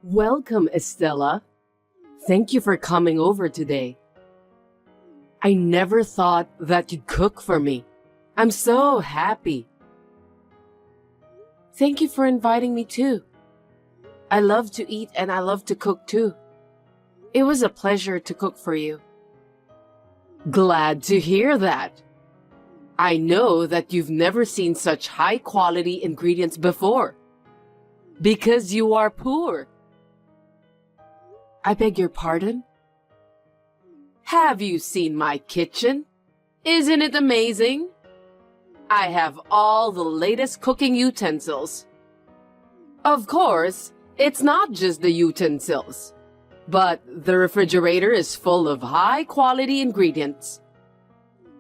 Welcome, Estella. Thank you for coming over today. I never thought that you'd cook for me. I'm so happy. Thank you for inviting me too. I love to eat and I love to cook too. It was a pleasure to cook for you. Glad to hear that. I know that you've never seen such high-quality ingredients before. Because you are poor. I beg your pardon? Have you seen my kitchen? Isn't it amazing? I have all the latest cooking utensils. Of course, it's not just the utensils, but the refrigerator is full of high-quality ingredients.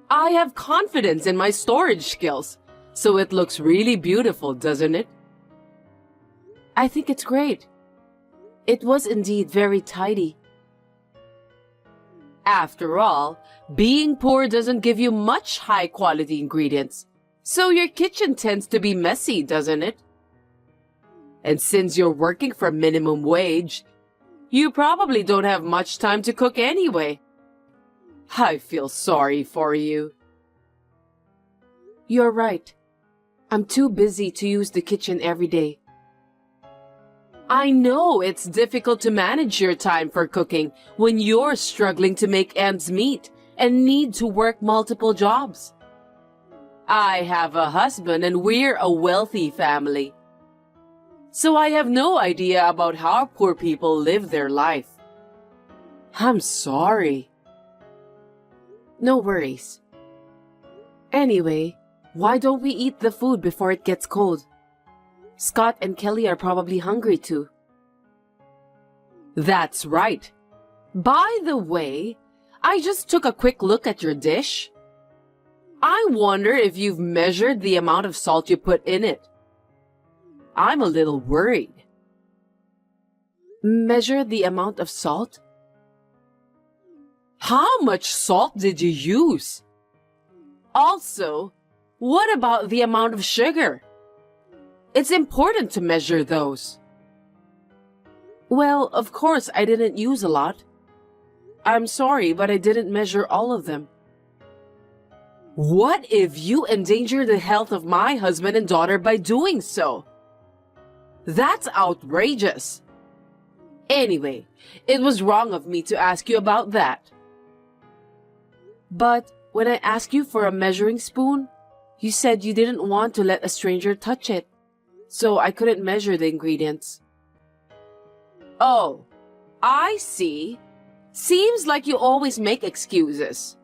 I have confidence in my storage skills, so it looks really beautiful, doesn't it? I think it's great. It was indeed very tidy. After all, being poor doesn't give you much high-quality ingredients, so your kitchen tends to be messy, doesn't it? And since you're working for minimum wage, you probably don't have much time to cook anyway. I feel sorry for you. You're right. I'm too busy to use the kitchen every day. I know it's difficult to manage your time for cooking when you're struggling to make ends meet and need to work multiple jobs. I have a husband and we're a wealthy family. So I have no idea about how poor people live their life. I'm sorry. No worries. Anyway, why don't we eat the food before it gets cold? Scott and Kelly are probably hungry too. That's right. By the way, I just took a quick look at your dish. I wonder if you've measured the amount of salt you put in it. I'm a little worried. Measure the amount of salt? How much salt did you use? Also, what about the amount of sugar? It's important to measure those. Well, of course I didn't use a lot. I'm sorry, but I didn't measure all of them. What if you endanger the health of my husband and daughter by doing so? That's outrageous. Anyway, it was wrong of me to ask you about that. But when I asked you for a measuring spoon, you said you didn't want to let a stranger touch it, so I couldn't measure the ingredients. Oh, I see. Seems like you always make excuses.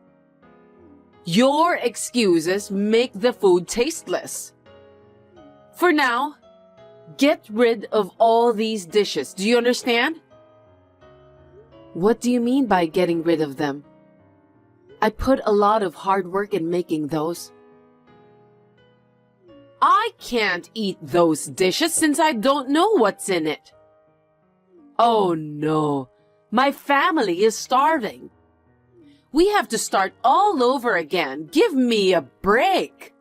Your excuses make the food tasteless. For now, get rid of all these dishes. Do you understand? What do you mean by getting rid of them? I put a lot of hard work in making those. I can't eat those dishes since I don't know what's in it. Oh no, my family is starving. We have to start all over again. Give me a break.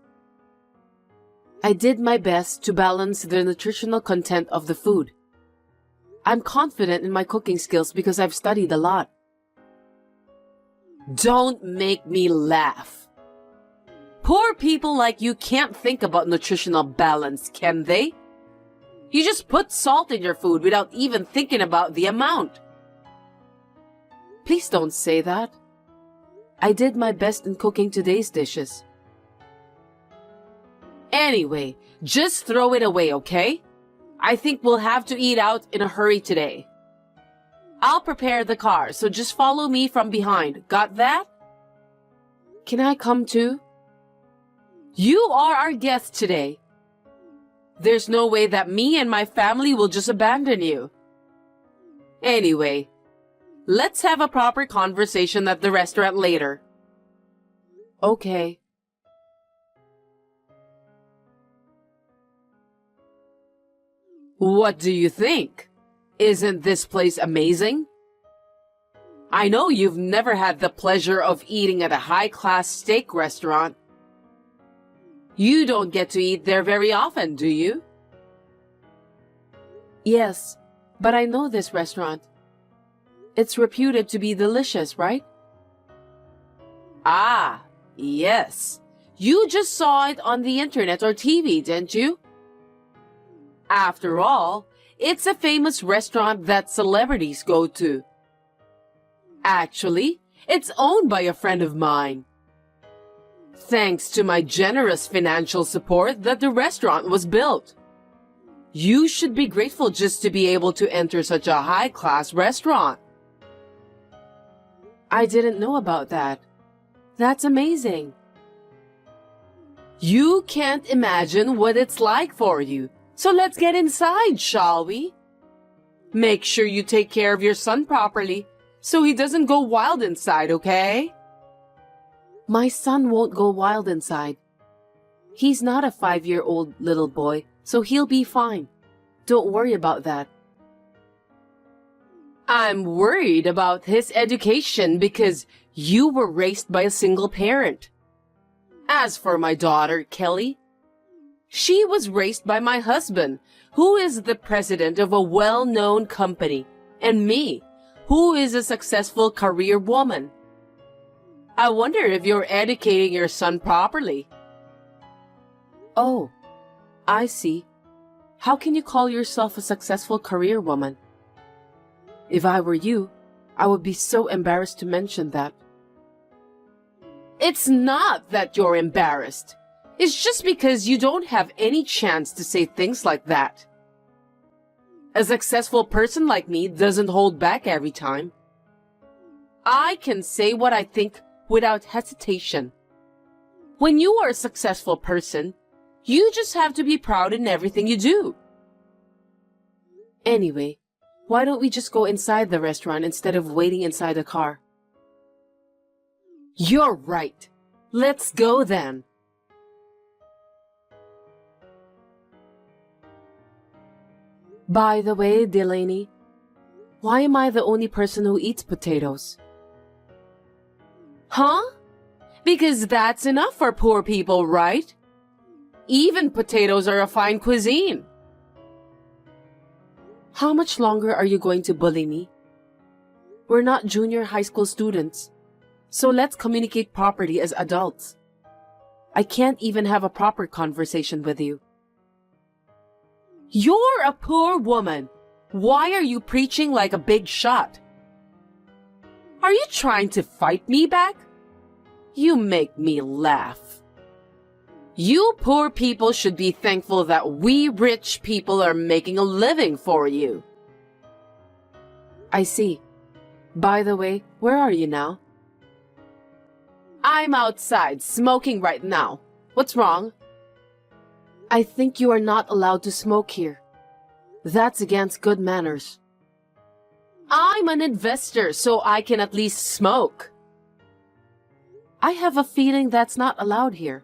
I did my best to balance the nutritional content of the food. I'm confident in my cooking skills because I've studied a lot. Don't make me laugh. Poor people like you can't think about nutritional balance, can they? You just put salt in your food without even thinking about the amount. Please don't say that. I did my best in cooking today's dishes. Anyway, just throw it away, okay? I think we'll have to eat out in a hurry today. I'll prepare the car, so just follow me from behind. Got that? Can I come too? You are our guest today. There's no way that me and my family will just abandon you. Anyway, let's have a proper conversation at the restaurant later. Okay. What do you think? Isn't this place amazing? I know you've never had the pleasure of eating at a high-class steak restaurant. You don't get to eat there very often, do you? Yes, But I know this restaurant. It's reputed to be delicious, right? Ah, yes. You just saw it on the internet or TV, didn't you? After all, it's a famous restaurant that celebrities go to. Actually, it's owned by a friend of mine. Thanks to my generous financial support that the restaurant was built. You should be grateful just to be able to enter such a high-class restaurant. I didn't know about that. That's amazing. You can't imagine what it's like for you. So let's get inside, shall we? Make sure you take care of your son properly so he doesn't go wild inside, okay? My son won't go wild inside. He's not a 5-year-old little boy, so he'll be fine. Don't worry about that. I'm worried about his education because you were raised by a single parent. As for my daughter, Kelly, she was raised by my husband, who is the president of a well-known company, and me, who is a successful career woman. I wonder if you're educating your son properly. Oh, I see. How can you call yourself a successful career woman? If I were you, I would be so embarrassed to mention that. It's not that you're embarrassed. It's just because you don't have any chance to say things like that. A successful person like me doesn't hold back every time. I can say what I think without hesitation. When you are a successful person, you just have to be proud in everything you do. Anyway, why don't we just go inside the restaurant instead of waiting inside the car? You're right. Let's go then. By the way, Delaney, why am I the only person who eats potatoes? Huh? Because that's enough for poor people, right? Even potatoes are a fine cuisine. How much longer are you going to bully me? We're not junior high school students, so let's communicate properly as adults. I can't even have a proper conversation with you. You're a poor woman. Why are you preaching like a big shot? Are you trying to fight me back? You make me laugh. You poor people should be thankful that we rich people are making a living for you. I see. By the way, where are you now? I'm outside, smoking right now. What's wrong? I think you are not allowed to smoke here. That's against good manners. I'm an investor, so I can at least smoke. I have a feeling that's not allowed here.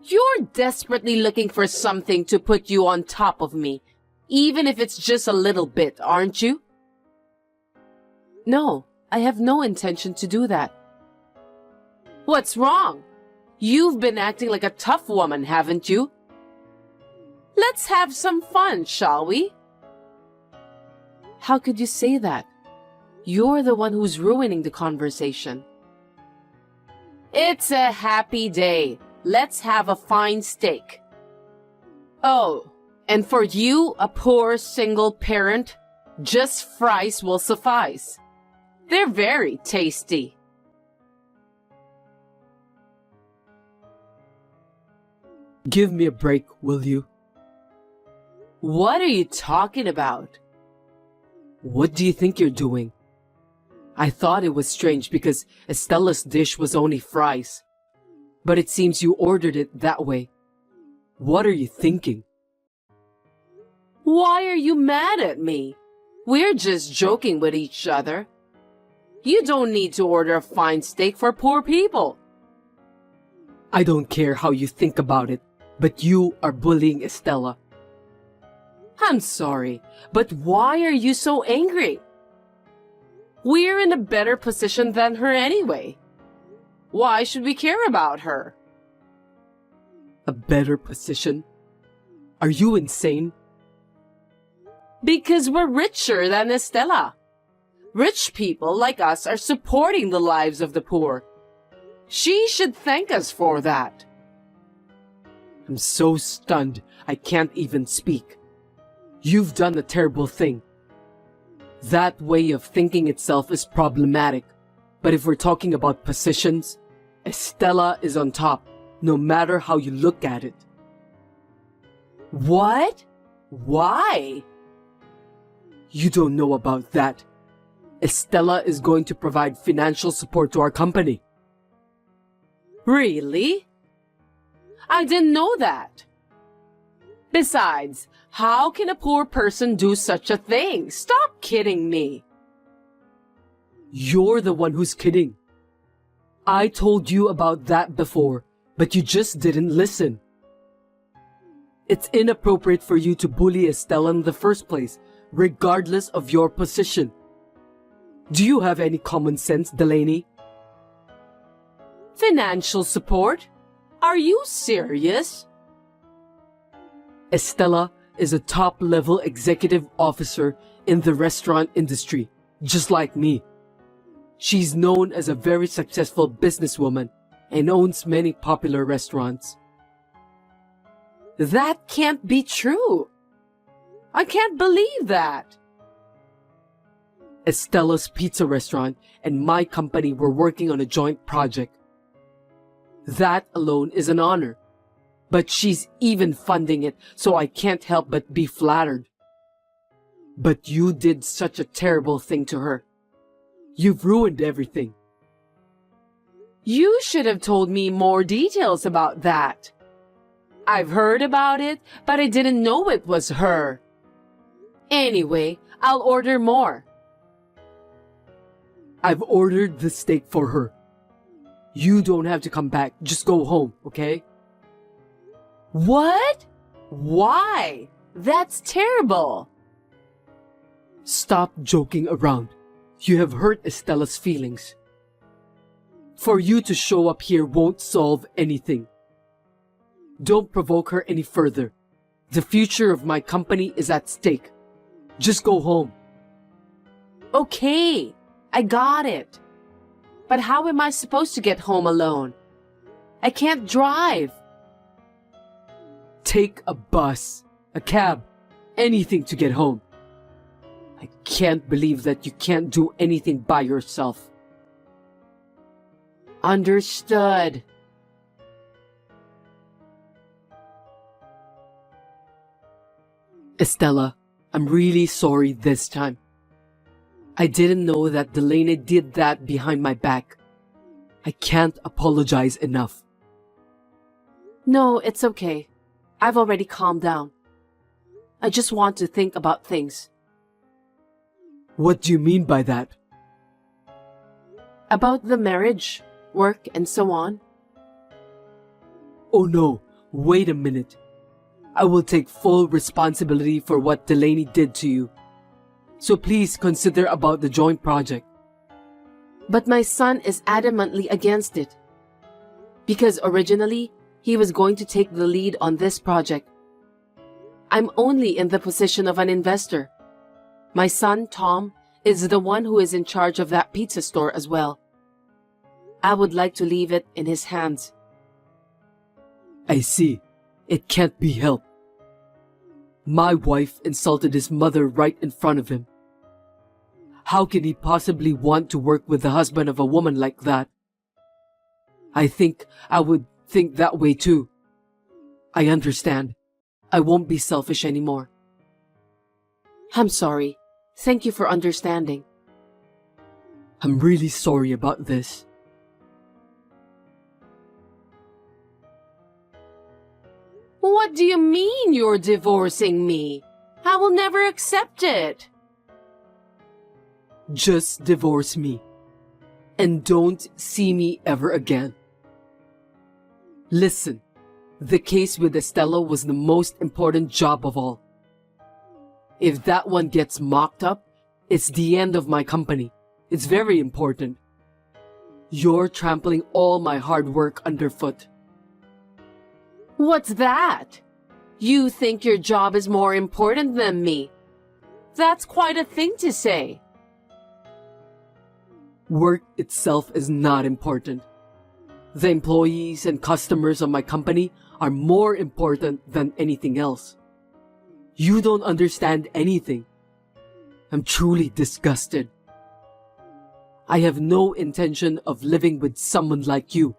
You're desperately looking for something to put you on top of me, even if it's just a little bit, aren't you? No, I have no intention to do that. What's wrong? You've been acting like a tough woman, haven't you? Let's have some fun, shall we? How could you say that? You're the one who's ruining the conversation. It's a happy day. Let's have a fine steak. Oh, and for you, a poor single parent, just fries will suffice. They're very tasty. Give me a break, will you? What are you talking about? What do you think you're doing? I thought it was strange because Estella's dish was only fries. But it seems you ordered it that way. What are you thinking? Why are you mad at me? We're just joking with each other. You don't need to order a fine steak for poor people. I don't care how you think about it, but you are bullying Estella. I'm sorry, but why are you so angry? We're in a better position than her anyway. Why should we care about her? A better position? Are you insane? Because we're richer than Estella. Rich people like us are supporting the lives of the poor. She should thank us for that. I'm so stunned I can't even speak. You've done a terrible thing. That way of thinking itself is problematic. But if we're talking about positions, Estella is on top, no matter how you look at it. What? Why? You don't know about that. Estella is going to provide financial support to our company. Really? I didn't know that. Besides, how can a poor person do such a thing? Stop kidding me. You're the one who's kidding. I told you about that before, but you just didn't listen. It's inappropriate for you to bully Estella in the first place, regardless of your position. Do you have any common sense, Delaney? Financial support? Are you serious? Estella is a top-level executive officer in the restaurant industry, just like me. She's known as a very successful businesswoman and owns many popular restaurants. That can't be true. I can't believe that. Estella's Pizza Restaurant and my company were working on a joint project. That alone is an honor. But she's even funding it, so I can't help but be flattered. But you did such a terrible thing to her. You've ruined everything. You should have told me more details about that. I've heard about it, but I didn't know it was her. Anyway, I'll order more. I've ordered the steak for her. You don't have to come back. Just go home, okay? What? Why? That's terrible. Stop joking around. You have hurt Estella's feelings. For you to show up here won't solve anything. Don't provoke her any further. The future of my company is at stake. Just go home. Okay, I got it. But how am I supposed to get home alone? I can't drive. Take a bus, a cab, anything to get home. I can't believe that you can't do anything by yourself. Understood. Estella, I'm really sorry this time. I didn't know that Delaney did that behind my back. I can't apologize enough. No, it's okay. I've already calmed down. I just want to think about things. What do you mean by that? About the marriage, work, and so on. Oh no, wait a minute. I will take full responsibility for what Delaney did to you. So please consider about the joint project. But my son is adamantly against it. Because originally, he was going to take the lead on this project. I'm only in the position of an investor. My son, Tom, is the one who is in charge of that pizza store as well. I would like to leave it in his hands. I see. It can't be helped. My wife insulted his mother right in front of him. How can he possibly want to work with the husband of a woman like that? I think I would think that way too. I understand. I won't be selfish anymore. I'm sorry. Thank you for understanding. I'm really sorry about this. What do you mean you're divorcing me? I will never accept it. Just divorce me. And don't see me ever again. Listen, the case with Estella was the most important job of all. If that one gets mocked up, it's the end of my company. It's very important. You're trampling all my hard work underfoot. What's that? You think your job is more important than me? That's quite a thing to say. Work itself is not important. The employees and customers of my company are more important than anything else. You don't understand anything. I'm truly disgusted. I have no intention of living with someone like you.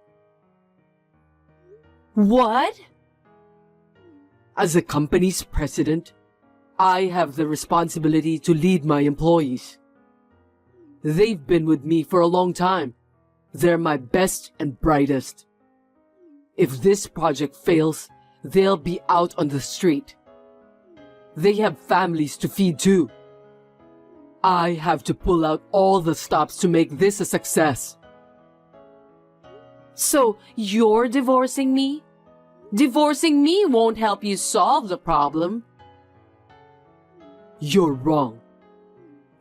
What? As a company's president, I have the responsibility to lead my employees. They've been with me for a long time. They're my best and brightest. If this project fails, they'll be out on the street. They have families to feed too. I have to pull out all the stops to make this a success. So you're divorcing me? Divorcing me won't help you solve the problem. You're wrong.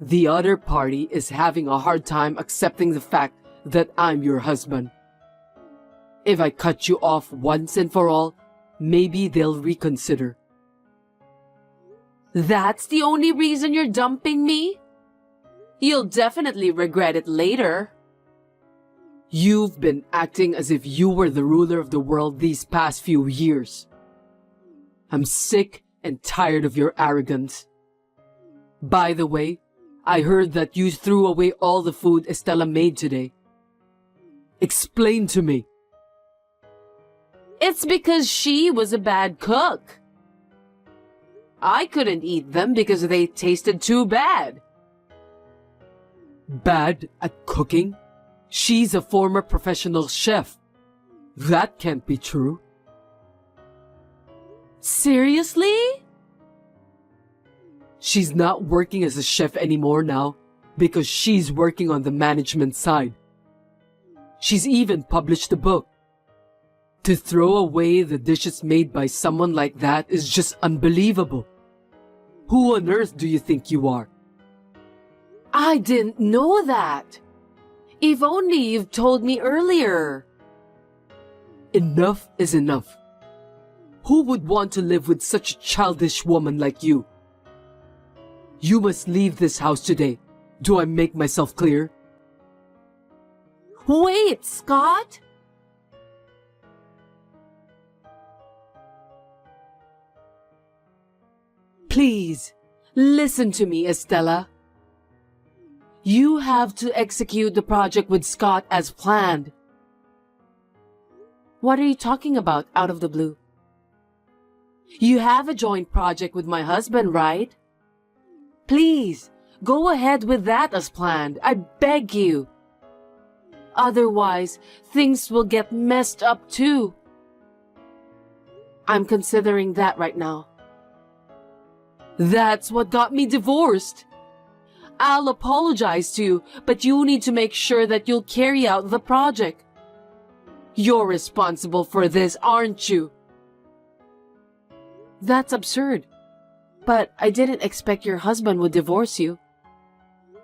The other party is having a hard time accepting the fact that I'm your husband. If I cut you off once and for all, maybe they'll reconsider. That's the only reason you're dumping me? You'll definitely regret it later. You've been acting as if you were the ruler of the world these past few years. I'm sick and tired of your arrogance. By the way, I heard that you threw away all the food Estella made today. Explain to me. It's because she was a bad cook. I couldn't eat them because they tasted too bad. Bad at cooking? She's a former professional chef. That can't be true. Seriously? She's not working as a chef anymore now because she's working on the management side. She's even published a book. To throw away the dishes made by someone like that is just unbelievable. Who on earth do you think you are? I didn't know that. If only you've told me earlier. Enough is enough. Who would want to live with such a childish woman like you? You must leave this house today. Do I make myself clear? Wait, Scott! Please, listen to me, Estella. You have to execute the project with Scott as planned. What are you talking about out of the blue? You have a joint project with my husband, right? Please, go ahead with that as planned. I beg you. Otherwise, things will get messed up too. I'm considering that right now. That's what got me divorced. I'll apologize to you, but you need to make sure that you'll carry out the project. You're responsible for this, aren't you? That's absurd. But I didn't expect your husband would divorce you.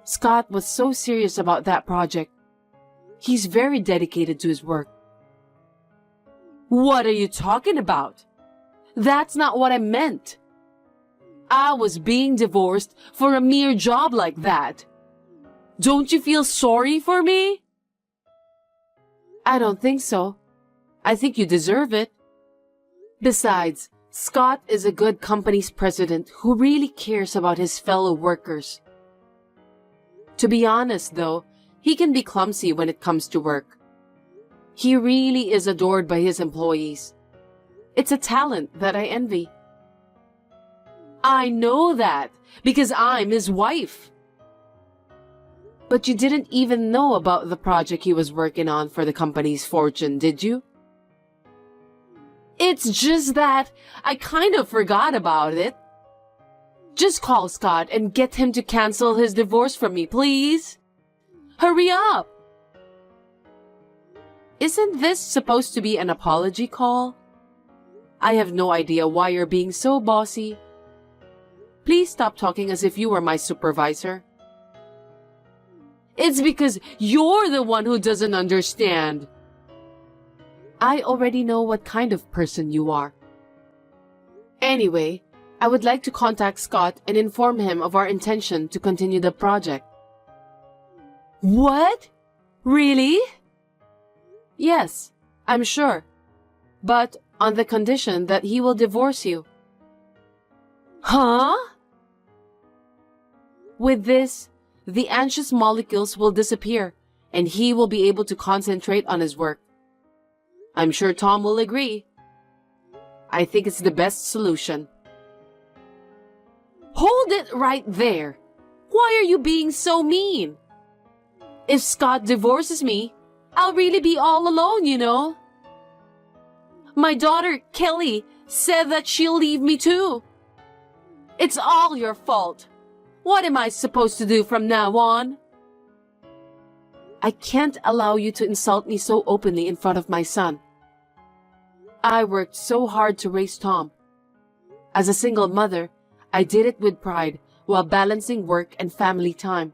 Scott was so serious about that project. He's very dedicated to his work. What are you talking about? That's not what I meant. I was being divorced for a mere job like that. Don't you feel sorry for me? I don't think so. I think you deserve it. Besides, Scott is a good company's president who really cares about his fellow workers. To be honest, though, he can be clumsy when it comes to work. He really is adored by his employees. It's a talent that I envy. I know that because I'm his wife. But you didn't even know about the project he was working on for the company's fortune, did you? It's just that I kind of forgot about it. Just call Scott and get him to cancel his divorce from me, please. Hurry up! Isn't this supposed to be an apology call? I have no idea why you're being so bossy. Please stop talking as if you were my supervisor. It's because you're the one who doesn't understand. I already know what kind of person you are. Anyway, I would like to contact Scott and inform him of our intention to continue the project. What? Really? Yes, I'm sure. But on the condition that he will divorce you. Huh? With this, the anxious molecules will disappear and he will be able to concentrate on his work. I'm sure Tom will agree. I think it's the best solution. Hold it right there. Why are you being so mean? If Scott divorces me, I'll really be all alone, you know. My daughter, Kelly, said that she'll leave me too. It's all your fault. What am I supposed to do from now on? I can't allow you to insult me so openly in front of my son. I worked so hard to raise Tom. As a single mother, I did it with pride while balancing work and family time.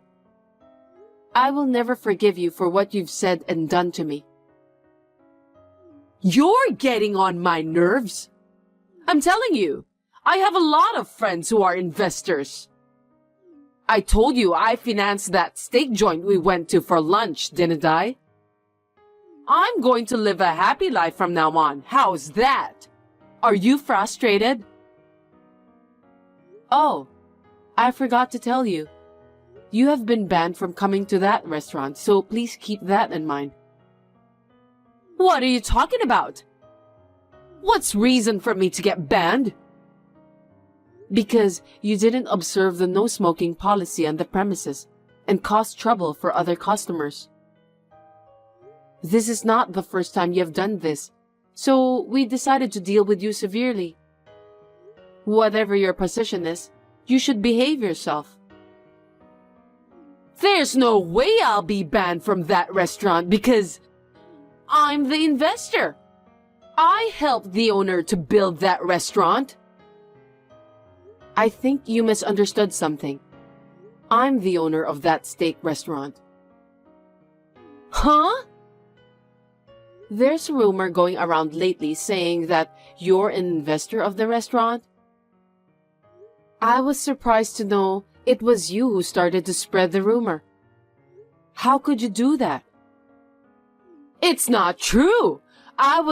I will never forgive you for what you've said and done to me. You're getting on my nerves. I'm telling you, I have a lot of friends who are investors. I told you I financed that steak joint we went to for lunch, didn't I? I'm going to live a happy life from now on. How's that? Are you frustrated? Oh, I forgot to tell you. You have been banned from coming to that restaurant, so please keep that in mind. What are you talking about? What's reason for me to get banned? Because you didn't observe the no smoking policy on the premises and caused trouble for other customers. This is not the first time you have done this, so we decided to deal with you severely. Whatever your position is, you should behave yourself. There's no way I'll be banned from that restaurant because I'm the investor. I helped the owner to build that restaurant. I think you misunderstood something. I'm the owner of that steak restaurant. Huh? There's a rumor going around lately saying that you're an investor of the restaurant. I was surprised to know it was you who started to spread the rumor. How could you do that? It's not true. I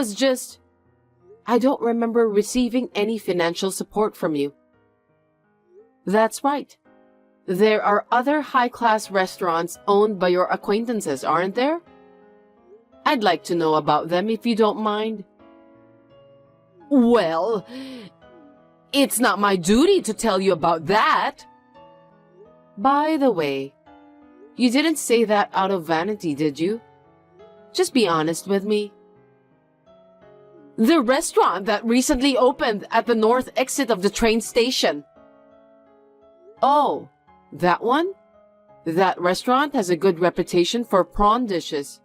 don't remember receiving any financial support from you. That's right. There are other high-class restaurants owned by your acquaintances, aren't there? I'd like to know about them if you don't mind. Well, it's not my duty to tell you about that. By the way, you didn't say that out of vanity, did you? Just be honest with me. The restaurant that recently opened at the north exit of the train station. Oh, that one? That restaurant has a good reputation for prawn dishes.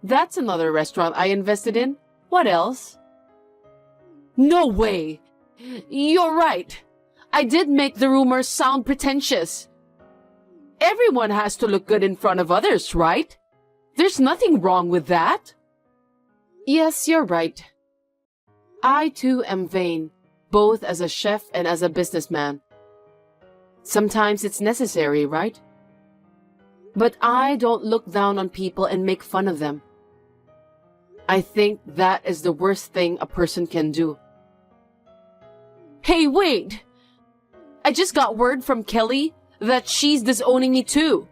That's another restaurant I invested in. What else? No way! You're right. I did make the rumors sound pretentious. Everyone has to look good in front of others, right? There's nothing wrong with that. Yes, you're right. I too am vain, both as a chef and as a businessman. Sometimes it's necessary, right? But I don't look down on people and make fun of them. I think that is the worst thing a person can do. Hey, wait! I just got word from Kelly that she's disowning me too.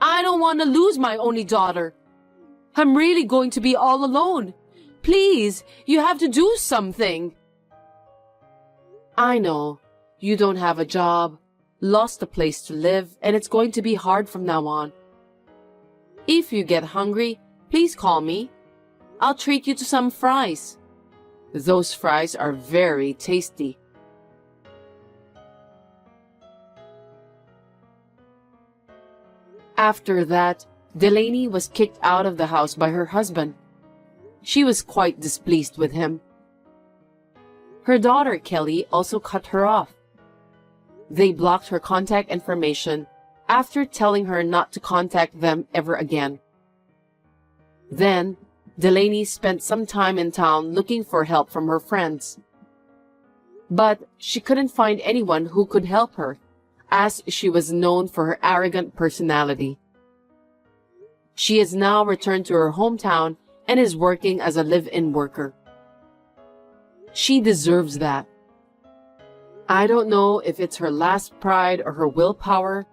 I don't want to lose my only daughter. I'm really going to be all alone. Please, you have to do something. I know. You don't have a job, lost a place to live, and it's going to be hard from now on. If you get hungry, please call me. I'll treat you to some fries. Those fries are very tasty. After that, Delaney was kicked out of the house by her husband. She was quite displeased with him. Her daughter, Kelly, also cut her off. They blocked her contact information after telling her not to contact them ever again. Then, Delaney spent some time in town looking for help from her friends. But she couldn't find anyone who could help her, as she was known for her arrogant personality. She has now returned to her hometown and is working as a live-in worker. She deserves that. I don't know if it's her last pride or her willpower,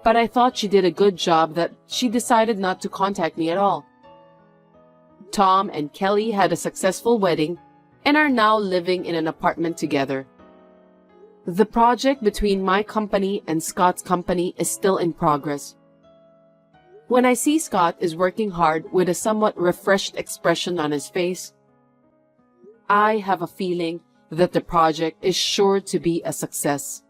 but I thought she did a good job that she decided not to contact me at all. Tom and Kelly had a successful wedding and are now living in an apartment together. The project between my company and Scott's company is still in progress. When I see Scott is working hard with a somewhat refreshed expression on his face, I have a feeling that the project is sure to be a success.